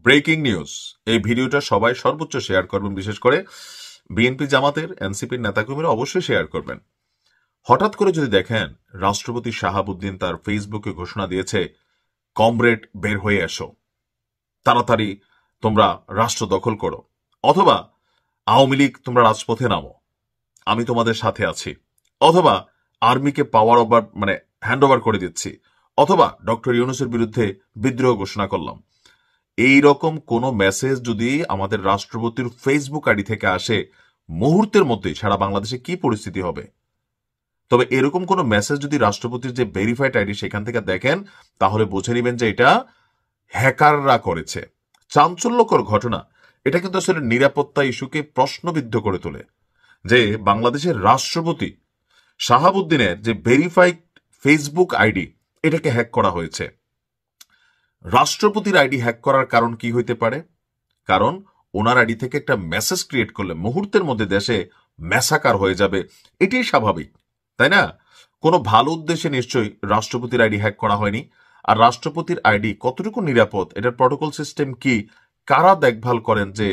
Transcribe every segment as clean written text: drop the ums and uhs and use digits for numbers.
Breaking news. এই ভিডিওটা সবাই সর্বোচ্চ শেয়ার করবেন, বিশেষ করে বিএনপি জামাতের এনসিপির নেতাকর্মীরা অবশ্যই শেয়ার করবেন। হঠাৎ করে যদি দেখেন রাষ্ট্রপতি শাহাবুদ্দিন তার ফেসবুকে ঘোষণা দিয়েছে, কমরেড বের হয়ে এসো, তাড়াতাড়ি তোমরা রাষ্ট্র দখল করো, অথবা আওয়ামী লীগ তোমরা রাজপথে নামো, আমি তোমাদের সাথে আছি, অথবা আর্মিকে পাওয়ার ওভার হ্যান্ড ওভার করে দিচ্ছি, অথবা ডক্টর ইউনূসের বিরুদ্ধে বিদ্রোহ ঘোষণা করলাম। এই রকম কোন মেসেজ যদি আমাদের রাষ্ট্রপতির ফেসবুক আইডি থেকে আসে, মুহূর্তের মধ্যেই সারা বাংলাদেশে কি পরিস্থিতি হবে। তবে এরকম কোন মেসেজ যদি রাষ্ট্রপতির যে ভেরিফাইড আইডি সেখান থেকে দেখেন, তাহলে বুঝে নেবেন যে এটা হ্যাকাররা করেছে। চাঞ্চল্যকর ঘটনা। এটা কিন্তু আসলে নিরাপত্তা ইস্যুকে প্রশ্নবিদ্ধ করে তোলে যে বাংলাদেশের রাষ্ট্রপতি শাহাবুদ্দিনের যে ভেরিফাইড ফেসবুক আইডি, এটাকে হ্যাক করা হয়েছে। রাষ্ট্রপতির আইডি হ্যাক করার কারণ কি হইতে পারে? কারণ ওনার আইডি থেকে একটা মেসেজ ক্রিয়েট করলে মুহূর্তের মধ্যে দেশে ম্যাসাকার হয়ে যাবে, এটাই স্বাভাবিক, তাই না? কোনো ভালো উদ্দেশ্যে নিশ্চয়ই রাষ্ট্রপতির আইডি হ্যাক করা হয়নি। আর রাষ্ট্রপতির আইডি কতটুকু নিরাপদ, এটার প্রটোকল সিস্টেম কি, কারা দেখভাল করেন যে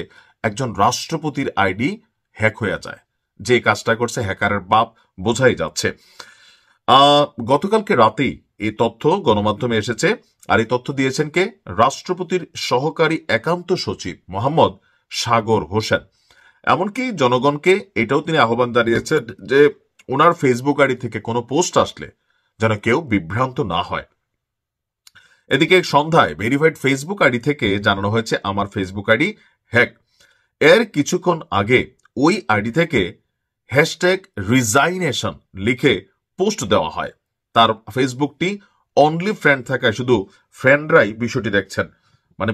একজন রাষ্ট্রপতির আইডি হ্যাক হয়ে যায়? যে কাজটা করছে হ্যাকারের বাপ, বোঝাই যাচ্ছে। গতকালকে রাতেই এই তথ্য গণমাধ্যমে এসেছে। আর এই তথ্য দিয়েছেন কে? রাষ্ট্রপতির সহকারী একান্ত সচিব মোহাম্মদ সাগর হোসেন। এমনকি জনগণকে এটাও তিনি আহ্বান জানিয়েছেন যে ওনার ফেসবুক আইডি থেকে কোনো পোস্ট আসলে যেন কেউ বিভ্রান্ত না হয়। এদিকে সন্ধ্যায় ভেরিফাইড ফেসবুক আইডি থেকে জানানো হয়েছে আমার ফেসবুক আইডি হ্যাক। এর কিছুক্ষণ আগে ওই আইডি থেকে হ্যাশট্যাগ রিজাইনেশন লিখে পোস্ট দেওয়া হয়। তার ফেসবুকটি অনলি ফ্রেন্ড থাকায় শুধু ফ্রেন্ডরাই বিষয়টি দেখছেন।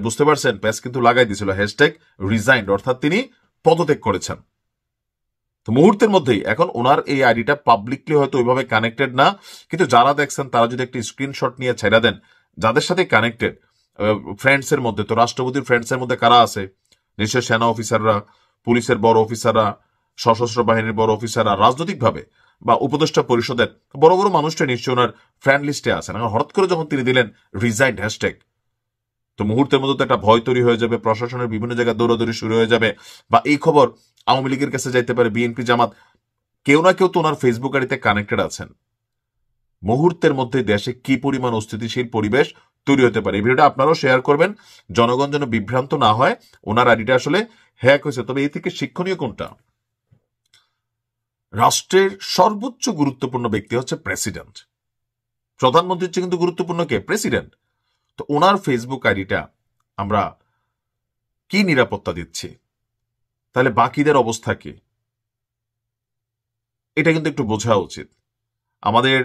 বুঝতে পারছেন, পেজ কিন্তু লাগাই দিয়েছিল হ্যাশট্যাগ রিজাইন্ড, অর্থাৎ তিনি পদত্যাগ করেছেন। তো মুহূর্তের মধ্যেই এখন ওনার এই আইডিটা পাবলিকলি হয়তো ওইভাবে কানেক্টেড না, কিন্তু যারা দেখছেন তারা যদি একটি স্ক্রিনশট নিয়ে ছেড়ে দেন যাদের সাথে কানেক্টেড ফ্রেন্ডস এর মধ্যে, তো রাষ্ট্রপতির ফ্রেন্ডস এর মধ্যে কারা আছে? নিশ্চয় সেনা অফিসাররা, পুলিশের বড় অফিসাররা, সশস্ত্র বাহিনীর বড় অফিসাররা, রাজনৈতিকভাবে বা উপদেষ্টা পরিষদের বড় বড় মানুষটা নিশ্চয় ওনার ফ্রেন্ড লিস্টে আছেন। হঠাৎ করে যখন তিনি দিলেন রিজাইন্ড হ্যাশট্যাগ, তো মুহূর্তের মধ্যে তো একটা ভয় তৈরি হয়ে যাবে, প্রশাসনের বিভিন্ন জায়গায় দৌড়াদৌড়ি শুরু হয়ে যাবে, বা এই খবর আওয়ামী লীগের কাছে যাইতে পারে, বিএনপি জামাত, কেউ না কেউ তো ওনার ফেসবুক আইডিতে কানেক্টেড আছেন। মুহূর্তের মধ্যে দেশে কি পরিমাণ অস্থিতিশীল পরিবেশ তৈরি হতে পারে। এই ভিডিওটা আপনারাও শেয়ার করবেন, জনগণ যেন বিভ্রান্ত না হয় ওনার আইডিটা আসলে হ্যাক হয়েছে। তবে এই থেকে শিক্ষণীয় কোনটা? রাষ্ট্রের সর্বোচ্চ গুরুত্বপূর্ণ ব্যক্তি হচ্ছে প্রেসিডেন্ট। প্রধানমন্ত্রীর চেয়ে কিন্তু গুরুত্বপূর্ণ কে? প্রেসিডেন্ট। তো ওনার ফেসবুক আইডিটা আমরা কি নিরাপত্তা দিচ্ছি, তাহলে বাকিদের অবস্থা কি? এটা কিন্তু একটু বোঝা উচিত। আমাদের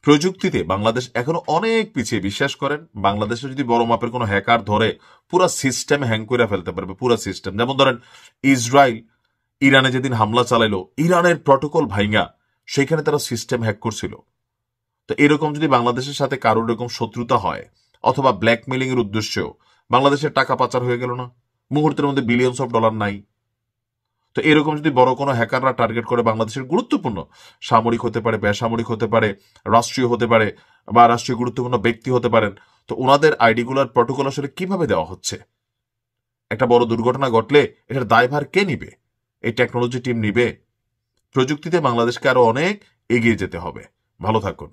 প্রযুক্তিতে বাংলাদেশ এখনো অনেক পিছিয়ে। বিশ্বাস করেন, বাংলাদেশে যদি বড় মাপের কোনো হ্যাকার ধরে পুরো সিস্টেম হ্যাং করে ফেলতে পারবে, পুরো সিস্টেম। যেমন ধরেন ইসরায়েল ইরানে যেদিন হামলা চালাইলো, ইরানের প্রটোকল ভাইঙ্গা সেখানে তারা সিস্টেম হ্যাক করছিল। তো এরকম যদি বাংলাদেশের সাথে কারোর এরকম শত্রুতা হয়, অথবা ব্ল্যাকমেলিং এর উদ্দেশ্যেও বাংলাদেশের টাকা পাচার হয়ে গেল না, মুহূর্তের মধ্যে বিলিয়নস অফ ডলার নাই। তো এরকম যদি বড় কোনো হ্যাকাররা টার্গেট করে বাংলাদেশের গুরুত্বপূর্ণ সামরিক হতে পারে, বেসামরিক হতে পারে, রাষ্ট্রীয় হতে পারে, বা রাষ্ট্রীয় গুরুত্বপূর্ণ ব্যক্তি হতে পারেন, তো ওনাদের আইডিগুলার প্রটোকল আসলে কিভাবে দেওয়া হচ্ছে? একটা বড় দুর্ঘটনা ঘটলে এটার দায়ভার কে নিবে? এই টেকনোলজি টিম নিবে? প্রযুক্তিতে বাংলাদেশকে আরো অনেক এগিয়ে যেতে হবে। ভালো থাকুন।